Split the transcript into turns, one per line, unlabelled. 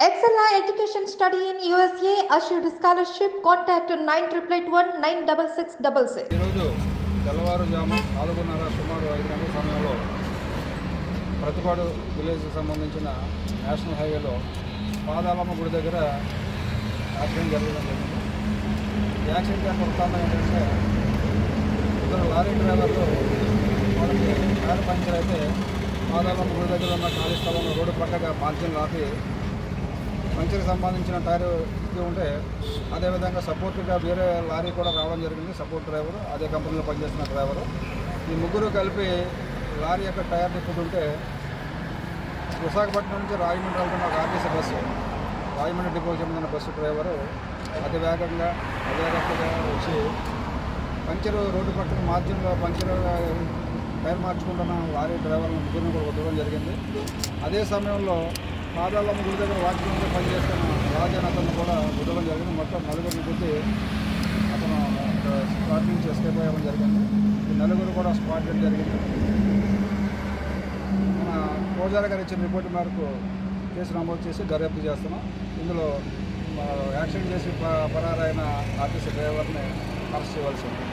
Excella Education Study in USA assured scholarship. Contact 9881 96666.
ఈరోజు తెల్లవారుజాము 4:30 సుమారు 5 గంటల సమయంలో ప్రతిపాడు విలేజ్కి సంబంధించిన నేషనల్ హైవేలో పాదాలమ్మ గుడి దగ్గర యాక్సిడెంట్ జరగడం జరిగింది. ఈ యాక్సిడెంట్ యొక్క వృత్తాంతం ఏంటంటే ఇద్దరు లారీ డ్రైవర్లు వాళ్ళకి టైర్ పంచర్ అయితే పాదాలమ్మ గుడి దగ్గర ఉన్న ఖాళీ స్థలంలో రోడ్డు పక్కగా మార్జిన్ ఆపి పంచర్కి సంబంధించిన టైర్ ఇది ఉంటే అదేవిధంగా సపోర్ట్గా వేరే లారీ కూడా రావడం జరిగింది. సపోర్ట్ డ్రైవరు, అదే కంపెనీలో పనిచేస్తున్న డ్రైవరు, ఈ ముగ్గురు కలిపి లారీ యొక్క టైర్ తిప్పుతుంటే విశాఖపట్నం నుంచి రాజమండ్రి వెళ్తున్న ఒక ఆర్టీసీ బస్సు, రాజమండ్రి డిపోకి చెందిన బస్సు డ్రైవరు అతివేగంగా వచ్చి పంచరు రోడ్డు పక్కన మార్జిన్లో పంచర్ టైర్ మార్చుకుంటున్న లారీ డ్రైవర్లను ముగ్గురిని కూడా వదలడం జరిగింది. అదే సమయంలో పాదాలమ్మ గుడి దగ్గర వాచ్మెన్గా పనిచేస్తున్న రాజన్ అతను కూడా వదలడం జరిగింది. మొత్తం నలుగురిని కొద్ది అతను స్పాట్ నుంచి ఎస్కేప్ అవ్వడం జరిగింది. ఈ నలుగురు కూడా స్పాట్ చేయడం జరిగింది. మన పూజారి గారు ఇచ్చిన రిపోర్ట్ మేరకు కేసు నమోదు చేసి దర్యాప్తు చేస్తున్నాం. ఇందులో యాక్సిడెంట్ చేసి పరారైన ఆర్టీసీ డ్రైవర్ని అరెస్ట్ చేయవలసి ఉంది.